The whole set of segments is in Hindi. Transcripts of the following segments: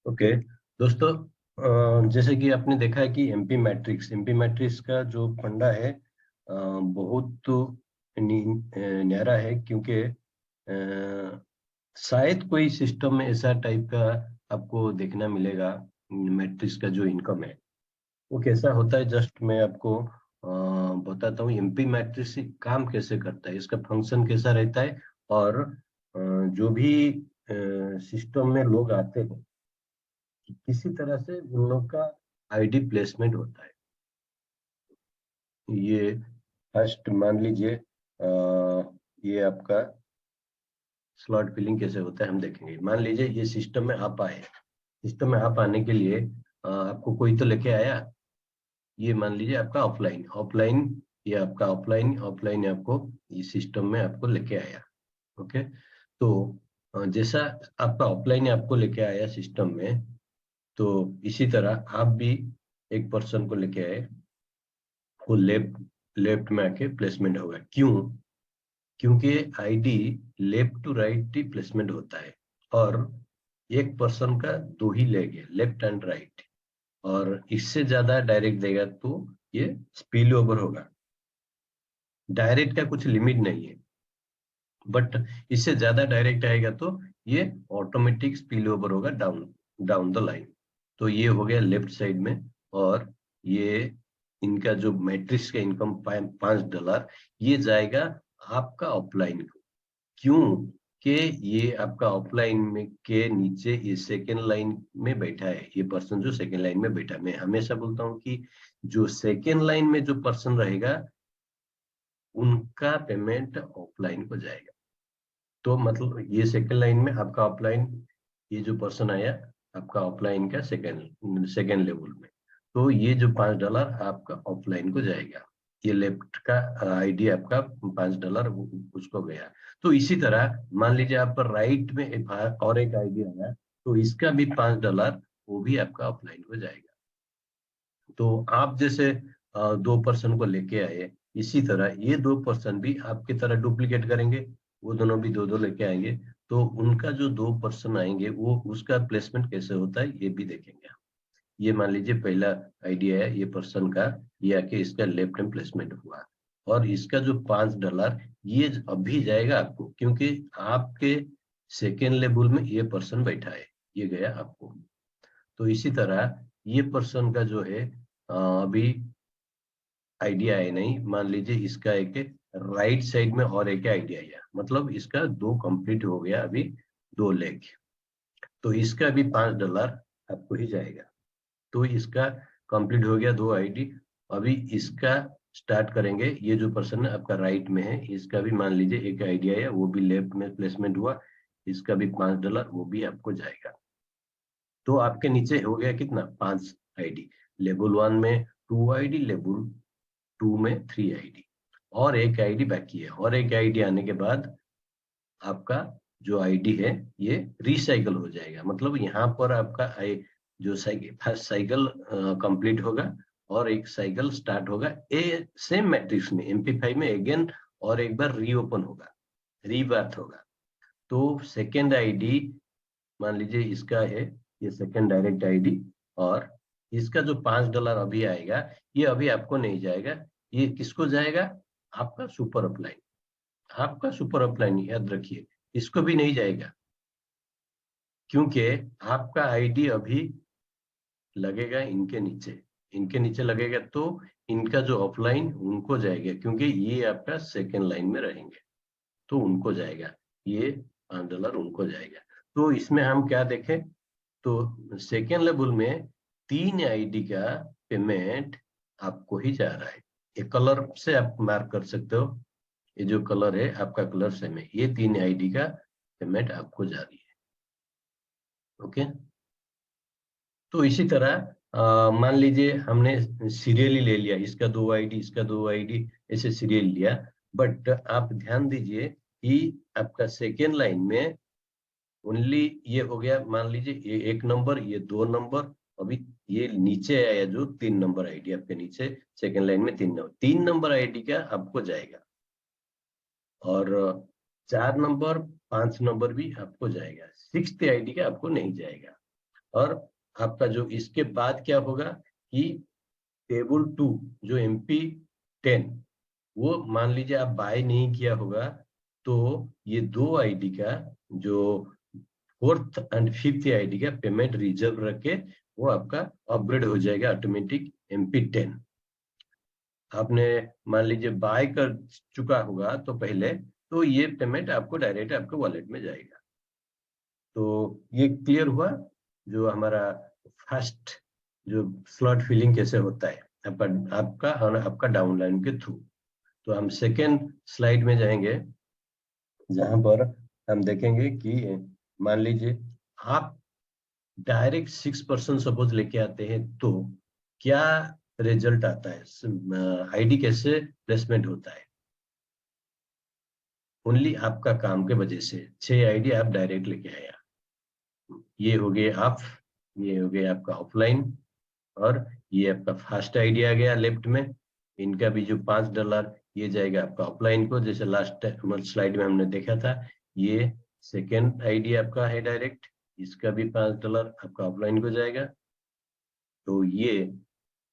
ओके दोस्तों, जैसे कि आपने देखा है कि एमपी मैट्रिक्स का जो फंडा है बहुत न्यारा है, क्योंकि शायद कोई सिस्टम में ऐसा टाइप का आपको देखना मिलेगा। मैट्रिक्स का जो इनकम है वो कैसा होता है, जस्ट मैं आपको बताता हूँ एमपी मैट्रिक्स काम कैसे करता है, इसका फंक्शन कैसा रहता है। और जो भी सिस्टम में लोग आते हैं किसी तरह से उन लोग का आईडी प्लेसमेंट होता है। ये फर्स्ट मान लीजिए ये आपका स्लॉट फिलिंग कैसे होता है हम देखेंगे। मान लीजिए ये सिस्टम में आप आए, सिस्टम में आप आने के लिए आपको कोई तो लेके आया। ये मान लीजिए आपका ऑफलाइन ऑफलाइन ये आपका ऑफलाइन ऑफलाइन आपको ये सिस्टम में आपको लेके आया। ओके, तो जैसा आपका ऑफलाइन आपको लेके आया सिस्टम में, तो इसी तरह आप भी एक पर्सन को लेके आए, वो लेफ्ट लेफ्ट में आके प्लेसमेंट होगा। क्यों? क्योंकि आईडी लेफ्ट टू राइट ही प्लेसमेंट होता है। और एक पर्सन का दो ही लेग है, लेफ्ट एंड राइट, और इससे ज्यादा डायरेक्ट देगा तो ये स्पिल ओवर होगा। डायरेक्ट का कुछ लिमिट नहीं है, बट इससे ज्यादा डायरेक्ट आएगा तो ये ऑटोमेटिक स्पिल ओवर होगा डाउन डाउन द लाइन। तो ये हो गया लेफ्ट साइड में। और ये इनका जो मैट्रिक्स का इनकम $5 ये जाएगा आपका ऑफलाइन को। क्यों? कि ये आपका ऑफलाइन में के नीचे ये सेकेंड लाइन में बैठा है, ये पर्सन जो सेकेंड लाइन में बैठा है। मैं हमेशा बोलता हूँ कि जो सेकेंड लाइन में जो पर्सन रहेगा उनका पेमेंट ऑफलाइन को जाएगा। तो मतलब ये सेकेंड लाइन में आपका ऑफलाइन, ये जो पर्सन आया आपका ऑफलाइन का सेकेंड सेकेंड लेवल में, तो ये जो $5 आपका ऑफलाइन को जाएगा। ये लेफ्ट का आईडी आपका $5 उसको गया। तो इसी तरह मान लीजिए आप पर राइट में और एक आईडी आया, तो इसका भी $5 वो भी आपका ऑफलाइन को जाएगा। तो आप जैसे दो पर्सन को लेके आए, इसी तरह ये दो पर्सन भी आपकी तरह डुप्लीकेट करेंगे। वो दोनों भी दो दो लेके आएंगे। तो उनका जो दो पर्सन आएंगे वो उसका प्लेसमेंट कैसे होता है ये भी देखेंगे। ये मान लीजिए पहला आइडिया है ये पर्सन का, ये आके इसका लेफ्ट हैंड प्लेसमेंट हुआ। और इसका जो $5 ये अभी जाएगा आपको, क्योंकि आपके सेकेंड लेवल में ये पर्सन बैठा है, ये गया आपको। तो इसी तरह ये पर्सन का जो है अभी आइडिया है नहीं, मान लीजिए इसका एक राइट साइड में और एक आइडिया आया, मतलब इसका दो कंप्लीट हो गया अभी, दो लेग। तो इसका भी $5 आपको ही जाएगा। तो इसका कंप्लीट हो गया दो आईडी। अभी इसका स्टार्ट करेंगे, ये जो पर्सन है आपका राइट में है, इसका भी मान लीजिए एक आइडिया है, वो भी लेफ्ट में प्लेसमेंट हुआ, इसका भी $5 वो भी आपको जाएगा। तो आपके नीचे हो गया कितना? 5 आईडी। लेवल 1 में 2 आईडी, लेवल 2 में 3 आईडी, और एक आईडी बाकी है। और एक आईडी आने के बाद आपका जो आईडी है ये रिसाइकल हो जाएगा। मतलब यहाँ पर आपका जो साइकिल फर्स्ट साइकिल कंप्लीट होगा और एक साइकिल स्टार्ट होगा ए सेम मैट्रिक्स में एमपी5 में अगेन, और एक बार रीओपन होगा, रीबर्थ होगा। तो सेकेंड आईडी मान लीजिए इसका है, ये सेकेंड डायरेक्ट आईडी। और इसका जो $5 अभी आएगा ये अभी आपको नहीं जाएगा, ये किसको जाएगा? आपका सुपर अपलाइन। आपका सुपर अपलाइन याद रखिए, इसको भी नहीं जाएगा, क्योंकि आपका आईडी अभी लगेगा इनके नीचे। इनके नीचे लगेगा तो इनका जो ऑफलाइन उनको जाएगा, क्योंकि ये आपका सेकेंड लाइन में रहेंगे तो उनको जाएगा, ये $5 उनको जाएगा। तो इसमें हम क्या देखें, तो सेकेंड लेवल में 3 आईडी का पेमेंट आपको ही जा रहा है। ये कलर से आप मार्क कर सकते हो, ये जो कलर है आपका कलर सेम है, ये 3 आईडी का पेमेंट आपको जा रही है। ओके, तो इसी तरह मान लीजिए हमने सीरियली ले लिया, इसका 2 आईडी इसका 2 आईडी, ऐसे सीरियल लिया। बट आप ध्यान दीजिए कि आपका सेकेंड लाइन में ओनली ये हो गया, मान लीजिए ये 1 नंबर, ये 2 नंबर। अभी ये नीचे आया जो 3 नंबर आईडी आपके नीचे सेकेंड लाइन में 3 नंबर आईडी का आपको जाएगा। और 4 नंबर 5 नंबर भी आपको जाएगा, 6th आईडी का आपको नहीं जाएगा। और आपका जो इसके बाद क्या होगा कि टेबल 2 जो MP10 वो मान लीजिए आप बाय नहीं किया होगा, तो ये 2 आईडी का जो 4th एंड 5th आईडी का पेमेंट रिजर्व रख के वो आपका अपग्रेड हो जाएगा ऑटोमेटिक MP10। आपने मान लीजिए बाय कर चुका होगा तो पहले, तो ये पेमेंट आपको डायरेक्ट आपके वॉलेट में जाएगा। तो ये क्लियर हुआ जो हमारा फर्स्ट जो स्लॉट फिलिंग कैसे होता है आपका और आपका डाउनलाइन के थ्रू। तो हम सेकेंड स्लाइड में जाएंगे, जहां पर हम देखेंगे कि मान लीजिए आप डायरेक्ट 6% सपोज लेके आते हैं तो क्या रिजल्ट आता है, आईडी कैसे प्लेसमेंट होता है। ओनली आपका काम के वजह से 6 आईडी आप डायरेक्ट लेके आया, ये हो गए आप, ये हो गए आपका ऑफलाइन, और ये आपका फर्स्ट आईडी आ गया लेफ्ट में, इनका भी जो $5 ये जाएगा आपका ऑफलाइन को, जैसे लास्ट स्लाइड में हमने देखा था। ये सेकेंड आईडी आपका है डायरेक्ट, इसका भी $5 आपका ऑफलाइन को जाएगा। तो ये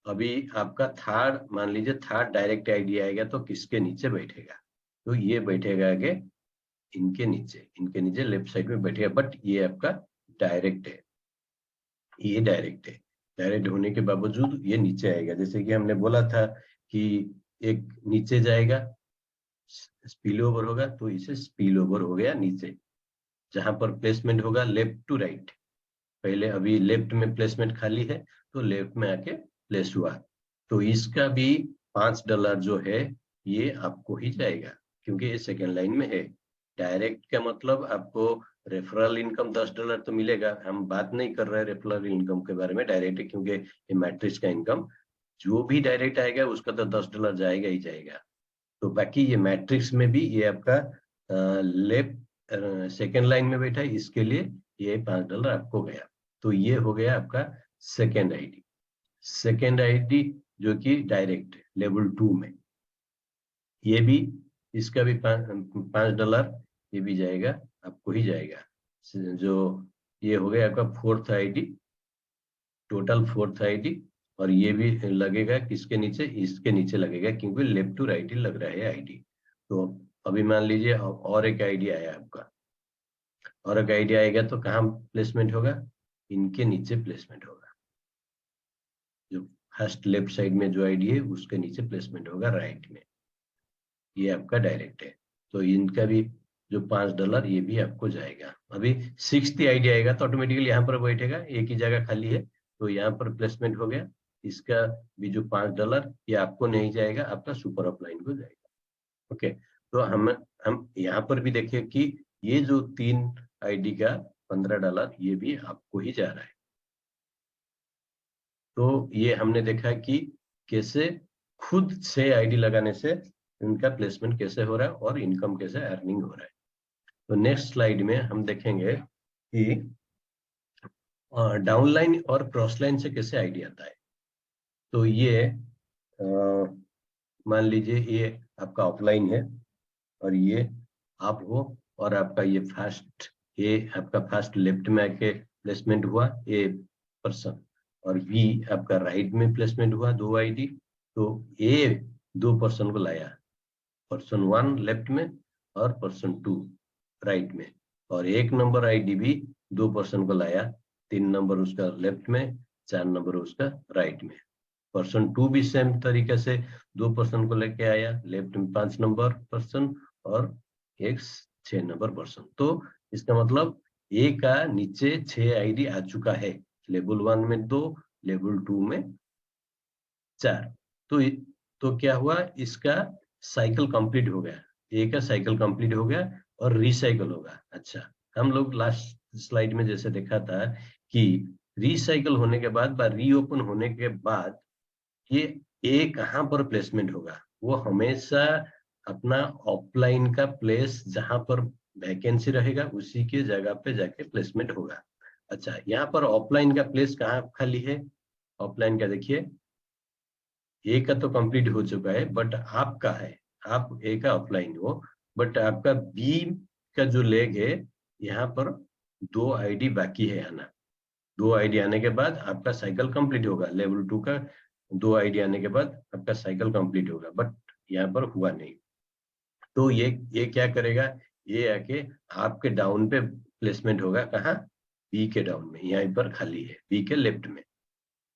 अभी आपका थर्ड, मान लीजिए थर्ड डायरेक्ट आईडी आएगा तो किसके नीचे बैठेगा, तो ये बैठेगा आगे इनके नीचे लेफ्ट साइड में बैठेगा, बट ये आपका डायरेक्ट है, ये डायरेक्ट है। डायरेक्ट होने के बावजूद ये नीचे आएगा, जैसे कि हमने बोला था कि एक नीचे जाएगा स्पिल ओवर होगा, तो इसे स्पिल ओवर हो गया नीचे, जहां पर प्लेसमेंट होगा लेफ्ट टू राइट। पहले अभी लेफ्ट में प्लेसमेंट खाली है तो लेफ्ट में आके प्लेस हुआ, तो इसका भी $5 जो है ये आपको ही जाएगा, क्योंकि ये सेकेंड लाइन में है। डायरेक्ट का मतलब आपको रेफरल इनकम $10 तो मिलेगा, हम बात नहीं कर रहे रेफरल इनकम के बारे में, डायरेक्ट, क्योंकि ये मैट्रिक्स का इनकम जो भी डायरेक्ट आएगा उसका तो $10 जाएगा ही जाएगा। तो बाकी ये मैट्रिक्स में भी ये आपका लेफ्ट सेकेंड लाइन में बैठा है, इसके लिए ये $5 आपको गया। तो ये हो गया आपका सेकेंड आईडी जो कि डायरेक्ट लेवल 2 में, ये भी इसका भी $5 ये भी जाएगा, आपको ही जाएगा। जो ये हो गया आपका fourth ID, total fourth ID, और ये भी लगेगा किसके नीचे, इसके नीचे लगेगा, क्योंकि लेफ्ट टू राइट ही लग रहा है आईडी। तो अभी मान लीजिए और एक आईडी आया आपका, और एक आईडी आएगा तो कहाँ प्लेसमेंट होगा, इनके नीचे प्लेसमेंट होगा, जो फर्स्ट लेफ्ट साइड में जो आईडी है उसके नीचे प्लेसमेंट होगा राइट में, ये आपका डायरेक्ट है। तो इनका भी जो $5 ये भी आपको जाएगा। अभी 6th आईडी आएगा तो ऑटोमेटिकली यहाँ पर बैठेगा, एक ही जगह खाली है तो यहाँ पर प्लेसमेंट हो गया, इसका भी जो $5 ये आपको नहीं जाएगा, आपका सुपर अपलाइन को जाएगा। ओके, तो हम यहाँ पर भी देखिए कि ये जो 3 आईडी का $15 ये भी आपको ही जा रहा है। तो ये हमने देखा कि कैसे खुद से आईडी लगाने से इनका प्लेसमेंट कैसे हो रहा है और इनकम कैसे अर्निंग हो रहा है। तो नेक्स्ट स्लाइड में हम देखेंगे कि डाउनलाइन और क्रॉसलाइन से कैसे आईडी आता है। तो ये मान लीजिए ये आपका ऑफलाइन है और ये आप हो, और आपका ये फर्स्ट, ये आपका फर्स्ट लेफ्ट में आके प्लेसमेंट हुआ ए पर्सन, और बी आपका राइट में प्लेसमेंट हुआ 2 आईडी। तो ए 2 पर्सन को लाया, पर्सन 1 लेफ्ट में और पर्सन 2 राइट में, और 1 नंबर आईडी भी 2 पर्सन को लाया, 3 नंबर उसका लेफ्ट में, 4 नंबर उसका राइट में। पर्सन 2 भी सेम तरीके से 2 पर्सन को लेके आया, लेफ्ट में 5 नंबर पर्सन और एक 6 नंबर पर्सन। तो इसका मतलब ए का नीचे 6 आईडी आ चुका है, लेवल 1 में 2, लेवल 2 में 4। तो क्या हुआ, इसका साइकिल कंप्लीट हो गया, ए का साइकिल कंप्लीट हो गया और रिसाइकिल होगा। अच्छा, हम लोग लास्ट स्लाइड में जैसे देखा था कि रिसाइकिल होने के बाद रीओपन होने के बाद ये ए कहाँ पर प्लेसमेंट होगा, वो हमेशा अपना ऑफलाइन का प्लेस जहां पर वैकेंसी रहेगा उसी के जगह पे जाके प्लेसमेंट होगा। अच्छा, यहाँ पर ऑफलाइन का प्लेस कहाँ खाली है, ऑफलाइन का देखिए ए का तो कंप्लीट हो चुका है, बट आपका है, आप ए का ऑफलाइन हो, बट आपका बी का जो लेग है यहाँ पर 2 आईडी बाकी है आना, 2 आईडी आने के बाद आपका साइकिल कंप्लीट होगा। लेवल 2 का 2 आईडी आने के बाद आपका साइकिल कंप्लीट होगा, बट यहाँ पर हुआ नहीं। तो ये क्या करेगा, ये आके आपके डाउन पे प्लेसमेंट होगा। कहाँ? बी के डाउन में, यहाँ पर खाली है बी के लेफ्ट में,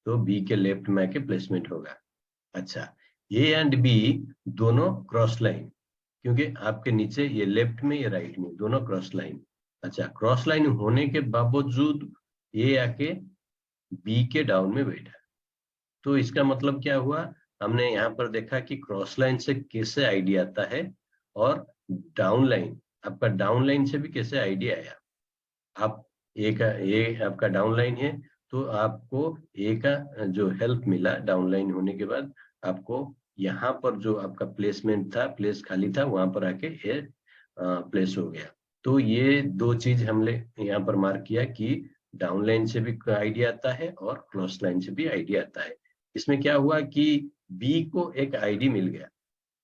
तो बी के लेफ्ट में आके प्लेसमेंट होगा। अच्छा, ए एंड बी दोनों क्रॉस लाइन, क्योंकि आपके नीचे ये लेफ्ट में ये राइट में दोनों क्रॉस लाइन। अच्छा, क्रॉस लाइन होने के बावजूद ये आके बी के डाउन में बैठा, तो इसका मतलब क्या हुआ, हमने यहाँ पर देखा कि क्रॉस लाइन से कैसे आईडी आता है और डाउन लाइन, आपका डाउन लाइन से भी कैसे आईडी आया। आप ए आपका डाउन लाइन है, तो आपको ए का जो हेल्प मिला डाउन लाइन होने के बाद, आपको यहाँ पर जो आपका प्लेसमेंट था, प्लेस खाली था, वहां पर आके ए प्लेस हो गया। तो ये 2 चीज हमने यहाँ पर मार्क किया कि डाउन लाइन से भी आइडिया आता है और क्रॉस लाइन से भी आइडिया आता है। इसमें क्या हुआ कि बी को एक आईडी मिल गया,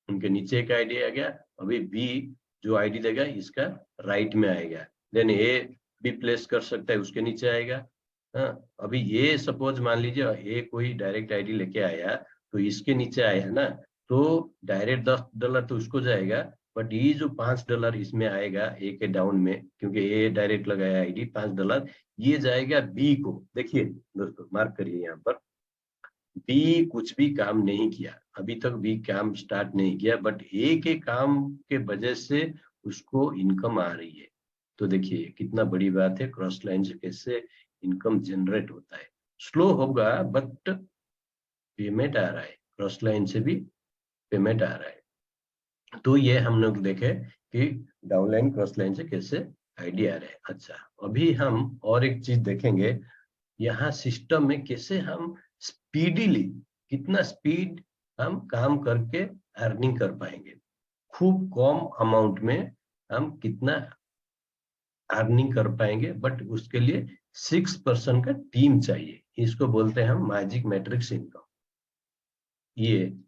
उनके नीचे एक आईडी आ गया। अभी बी जो आईडी देगा इसका राइट में आएगा, देन ए भी प्लेस कर सकता है, उसके नीचे आएगा। हाँ, अभी ये सपोज मान लीजिए ए कोई डायरेक्ट आईडी लेके आया, तो इसके नीचे आया ना, तो डायरेक्ट $10 तो उसको जाएगा, बट ये जो $5 इसमें आएगा ए के डाउन में, क्योंकि ए डायरेक्ट लगाया आईडी $5, ये जाएगा बी को। देखिए दोस्तों, मार्क करिए यहाँ पर, बी कुछ भी काम नहीं किया, अभी तक बी काम स्टार्ट नहीं किया, बट ए के काम के वजह से उसको इनकम आ रही है। तो देखिए कितना बड़ी बात है, क्रॉस लाइन से कैसे इनकम जनरेट होता है। स्लो होगा बट पेमेंट आ रहा है, क्रॉस लाइन से भी पेमेंट आ रहा है। तो ये हम लोग देखे कि डाउनलाइन क्रॉस लाइन से कैसे आइडिया आ रहा है। अच्छा, अभी हम और एक चीज देखेंगे, यहाँ सिस्टम में कैसे हम स्पीडीली, कितना स्पीड हम काम करके अर्निंग कर पाएंगे, खूब कम अमाउंट में हम कितना अर्निंग कर पाएंगे, बट उसके लिए 6% का टीम चाहिए। इसको बोलते हैं हम मैजिक मैट्रिक्स इनकम। ये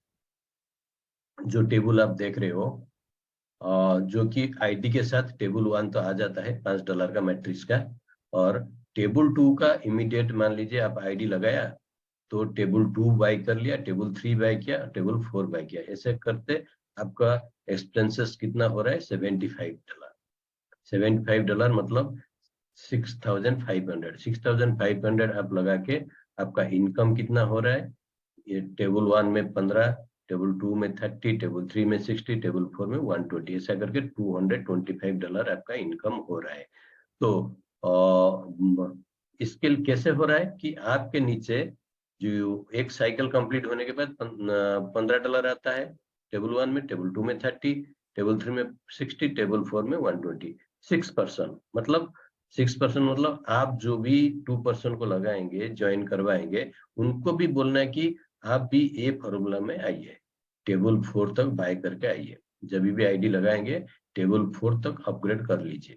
जो टेबल आप देख रहे हो, जो कि आईडी के साथ टेबल 1 तो आ जाता है $5 का मैट्रिक्स का, और टेबल 2 का इमीडिएट मान लीजिए आप आईडी लगाया, तो टेबल 2 बाय कर लिया, टेबल 3 बाय किया, टेबल 4 बाय किया, ऐसे करते आपका एक्सपेंसेस कितना हो रहा है, $75। $75 मतलब 6,500 आप लगा के आपका इनकम कितना हो रहा है, ये टेबल 1 में 15, टेबल 2 में 30, टेबल 3 में 60, टेबल 4 में 120, ऐसा करके $225 आपका इनकम हो रहा है। तो इसके कैसे हो रहा है कि आपके नीचे जो एक साइकिल कंप्लीट होने के बाद $15 आता है, टेबल 1 में, टेबल 2 में 30, टेबल 3 में 60, टेबल 4 में 120। 6% मतलब 6% मतलब आप जो भी 2% को लगाएंगे, ज्वाइन करवाएंगे, उनको भी बोलना है कि आप भी ए फॉर्मूला में आइए, टेबल 4 तक बाय करके आइए, जब भी आईडी लगाएंगे टेबल 4 तक अपग्रेड कर लीजिए।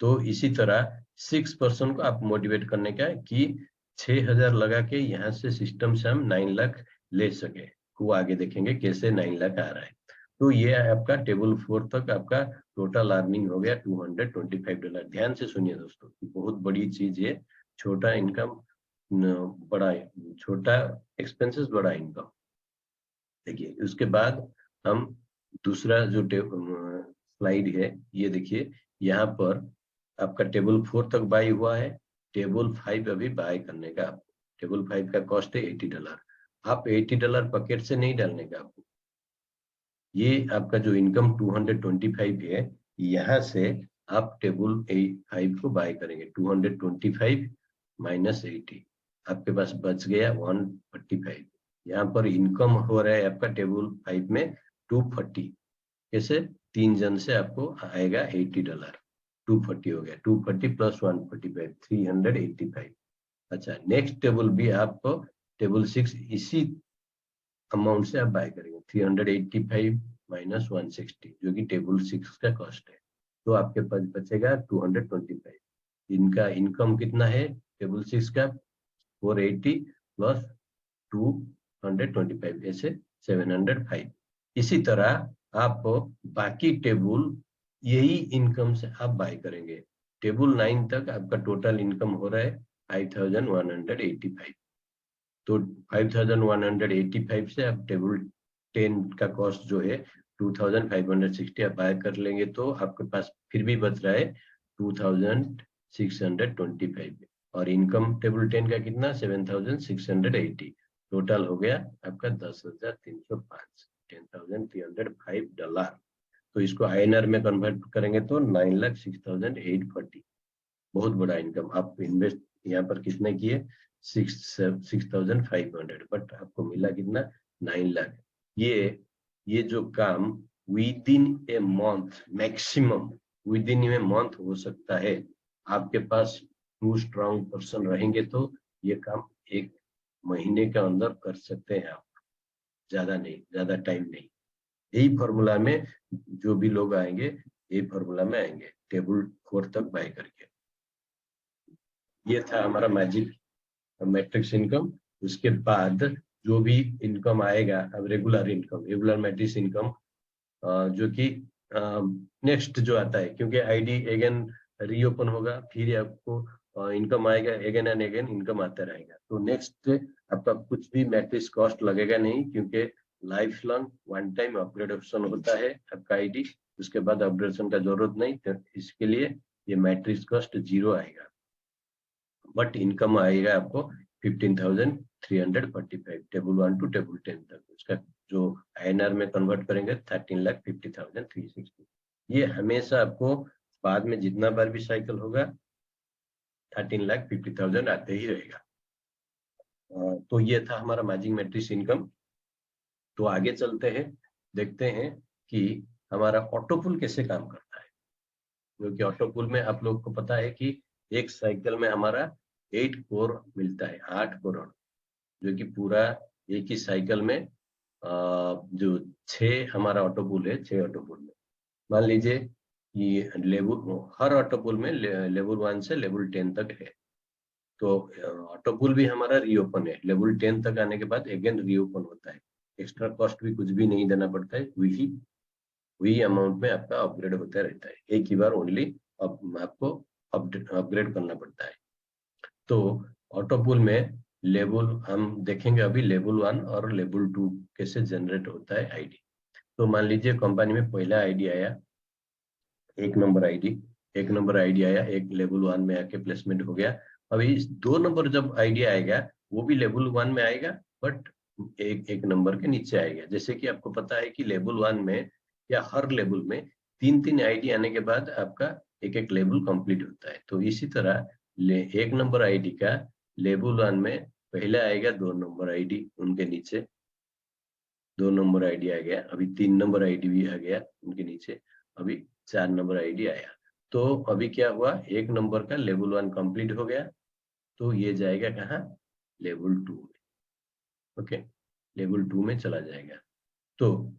तो इसी तरह 6% को आप मोटिवेट करने का है कि 6,000 लगा के यहाँ से सिस्टम से हम 9 लाख ले सके। वो आगे देखेंगे कैसे 9 लाख आ रहा है। तो ये आपका टेबल 4 तक आपका टोटल अर्निंग हो गया $225। ध्यान से सुनिए दोस्तों, बहुत बड़ी चीज है, छोटा इनकम बड़ा, छोटा एक्सपेंसेस बड़ा इनकम। देखिए उसके बाद हम दूसरा जो स्लाइड है, ये देखिए यहाँ पर आपका टेबल 4 तक बाय हुआ है, टेबल 5 अभी बाय करने का। टेबल 5 का कॉस्ट है $80। आप $80 पॉकेट से नहीं डालने का आपको, ये आपका जो इनकम 225 है, यहाँ से आप टेबल 5 को बाय करेंगे। 225 माइनस 80, आपके पास बच गया 145। यहाँ पर इनकम हो रहा है आपका टेबल 5 में 240, कैसे 3 जन से आपको आएगा $80, 240 हो गया, 240 प्लस 145, 385। अच्छा, नेक्स्ट टेबल भी आपको टेबल 6 इसी अमाउंट से आप बाय करेंगे, 385 माइनस 160, जो कि टेबल 6 का कॉस्ट है। तो आपके पास बचेगा 225। इनका इनकम कितना है टेबल 6 का, 480 प्लस 225, ऐसे 705। इसी तरह आप बाकी टेबल यही इनकम से आप बाय करेंगे। टेबल 9 तक आपका टोटल इनकम हो रहा है 5185। तो 5185 से आप टेबल 10 का कॉस्ट जो है 2560 आप बाय कर लेंगे तो आपके पास फिर भी बच रहा है 2625 और इनकम टेबल 10 का कितना 7680। टोटल हो गया आपका 10,305 $10,305। तो इसको INR में कन्वर्ट करेंगे तो 9,06,840। बहुत बड़ा इनकम। आप इन्वेस्ट यहाँ पर कितने किए 6,500 बट आपको मिला कितना 9 लाख। ये जो काम with in a month maximum with in a month हो सकता है। आपके पास 2 स्ट्रॉन्ग पर्सन रहेंगे तो ये काम 1 महीने के अंदर कर सकते हैं आप। ज्यादा नहीं, ज्यादा टाइम नहीं। यही फॉर्मूला में जो भी लोग आएंगे यही फॉर्मूला में आएंगे टेबल 4 तक बाय करके। ये था हमारा मैजिक मैट्रिक्स इनकम। उसके बाद जो भी इनकम आएगा अब regular income, regular matrix income जो कि नेक्स्ट जो आता है, क्योंकि आईडी अगेन रीओपन होगा फिर आपको इनकम आएगा, अगेन एंड अगेन इनकम आता रहेगा। तो नेक्स्ट आपका कुछ भी मैट्रिक्स कॉस्ट लगेगा नहीं, क्योंकि life long one time upgrade option होता है आपका आईडी। उसके बाद अपग्रेडेशन का जरूरत नहीं, तो इसके लिए ये मैट्रिक्स कॉस्ट 0 आएगा। बट इनकम आएगा आपको 15,345 टेबल 1 टू टेबल 10 तक। उसका जो INR में कन्वर्ट करेंगे 13,50,360। ये हमेशा आपको बाद में जितना बार भी साइकिल होगा 13,50,000 आते ही रहेगा। तो ये था हमारा मैजिक मैट्रिक्स इनकम। तो आगे चलते हैं, देखते हैं कि हमारा ऑटोपुल कैसे काम करता है। क्योंकि ऑटोपुल में आप लोग को पता है कि एक साइकिल में हमारा 8 कोर मिलता है, 8 कोर, जो कि पूरा एक ही साइकिल में जो 6 हमारा ऑटोपुल है, 6 ऑटोपुल में मान लीजिए कि लेवल हर ऑटोपुल में लेवल 1 से लेवल 10 तक है। तो ऑटोपुल भी हमारा रीओपन है, लेवल 10 तक आने के बाद अगेन रीओपन होता है। एक्स्ट्रा कॉस्ट भी कुछ भी नहीं देना पड़ता है, वही अमाउंट में आपका अपग्रेड होता रहता है। एक ही बार ओनली आपको अपग्रेड करना पड़ता है। तो ऑटोपुल में लेवल हम देखेंगे अभी लेवल 1 और लेवल 2 कैसे जनरेट होता है आईडी। तो मान लीजिए कंपनी में पहला आईडी आया, 1 नंबर आईडी आया, एक लेवल 1 में आके प्लेसमेंट हो गया। अभी 2 नंबर जब आईडी आएगा वो भी लेवल 1 में आएगा, बट एक नंबर के नीचे आएगा। जैसे कि आपको पता है कि लेवल 1 में या हर लेवल में 3 आईडी आने के बाद आपका एक लेवल कंप्लीट होता है। तो इसी तरह 1 नंबर आईडी का लेवल 1 में पहले आएगा 2 नंबर आईडी, उनके नीचे 2 नंबर आईडी आ गया। अभी 3 नंबर आईडी भी आ गया उनके नीचे, अभी 4 नंबर आईडी आया। तो अभी क्या हुआ, 1 नंबर का लेवल 1 कंप्लीट हो गया। तो ये जाएगा कहाँ, लेवल 2 में। ओके, लेवल 2 में चला जाएगा। तो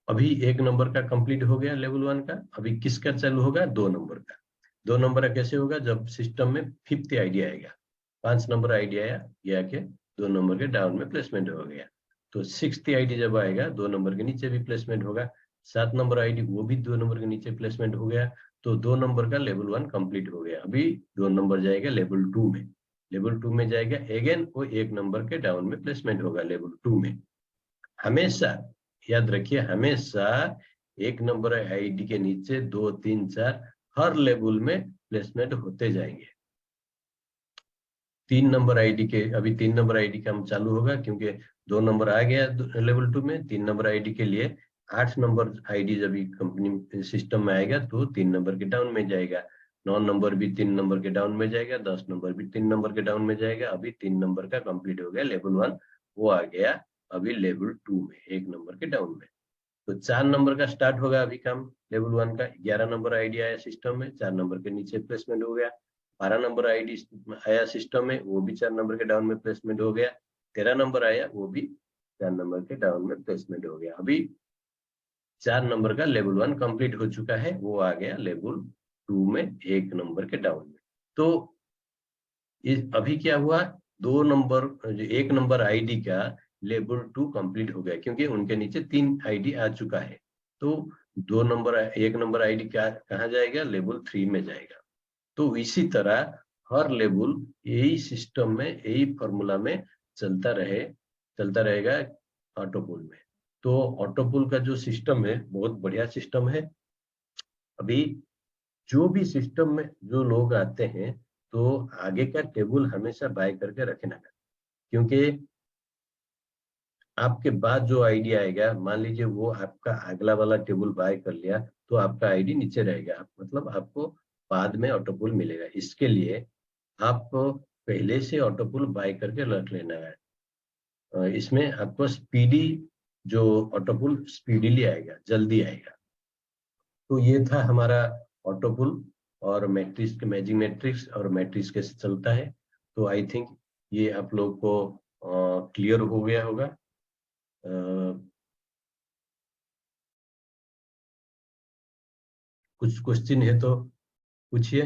अभी 1 नंबर का कंप्लीट हो गया लेवल 1 का। अभी किसका चालू होगा, 2 नंबर का। 2 नंबर का कैसे होगा, जब सिस्टम में 5th आईडी आएगा। 5 नंबर आईडी आया, ये आके 2 नंबर के डाउन में प्लेसमेंट हो गया। तो 6th आईडी जब आएगा 2 नंबर के नीचे भी प्लेसमेंट होगा। 7 नंबर आईडी वो भी 2 नंबर के नीचे प्लेसमेंट हो गया। तो 2 नंबर का लेवल 1 कंप्लीट हो गया। अभी 2 नंबर जाएगा लेवल 2 में। लेवल 2 में जाएगा, अगेन वो 1 नंबर के डाउन में प्लेसमेंट होगा लेवल 2 में। हमेशा याद रखिए, हमेशा 1 नंबर आईडी के नीचे 2, 3, 4 हर लेवल में प्लेसमेंट होते जाएंगे। 3 नंबर आईडी के, अभी 3 नंबर आईडी का हम चालू होगा, क्योंकि 2 नंबर आ गया लेवल 2 में। 3 नंबर आईडी के लिए 8 नंबर आईडी जब कंपनी सिस्टम में आएगा तो 3 नंबर के डाउन में जाएगा। 9 नंबर भी 3 नंबर के डाउन में जाएगा। 10 नंबर भी 3 नंबर के डाउन में जाएगा। अभी 3 नंबर का कंप्लीट हो गया लेवल 1, वो आ गया अभी लेवल 2 में, 1 नंबर के डाउन में। तो 4 नंबर का स्टार्ट होगा अभी काम लेवल 1 का। 11 नंबर आईडी आया सिस्टम में, 4 नंबर के नीचे प्लेसमेंट हो गया। 12 नंबर आईडी आया सिस्टम में, वो भी 4 नंबर के डाउन में प्लेसमेंट हो गया। 13 नंबर आया, वो भी 4 नंबर के डाउन में प्लेसमेंट हो गया। अभी 4 नंबर का लेवल 1 कंप्लीट हो चुका है, वो आ गया लेवल 2 में, 1 नंबर के डाउन में। तो अभी क्या हुआ, 2 नंबर, 1 नंबर आईडी का लेवल 2 कंप्लीट हो गया, क्योंकि उनके नीचे 3 आईडी आ चुका है। तो 2 नंबर 1 नंबर आईडी कहाँ जाएगा, लेवल 3 में जाएगा। तो इसी तरह हर लेवल यही सिस्टम में, यही फॉर्मूला में चलता रहेगा ऑटोपुल में। तो ऑटोपुल का जो सिस्टम है बहुत बढ़िया सिस्टम है। अभी जो भी सिस्टम में जो लोग आते हैं तो आगे का टेबल हमेशा बाय करके रखना है, क्योंकि आपके बाद जो आईडी आएगा, मान लीजिए वो आपका अगला वाला टेबल बाय कर लिया तो आपका आईडी नीचे रहेगा, मतलब आपको बाद में ऑटोपुल मिलेगा। इसके लिए आपको पहले से ऑटोपुल बाय करके रख लेना है। इसमें आपको स्पीडी जो ऑटोपुल स्पीडीली आएगा, जल्दी आएगा। तो ये था हमारा ऑटोपुल और मैट्रिक्स के मैजिक मैट्रिक्स और मैट्रिक्स कैसे चलता है। तो आई थिंक ये आप लोग को क्लियर हो गया होगा। कुछ क्वेश्चन है तो पूछिए।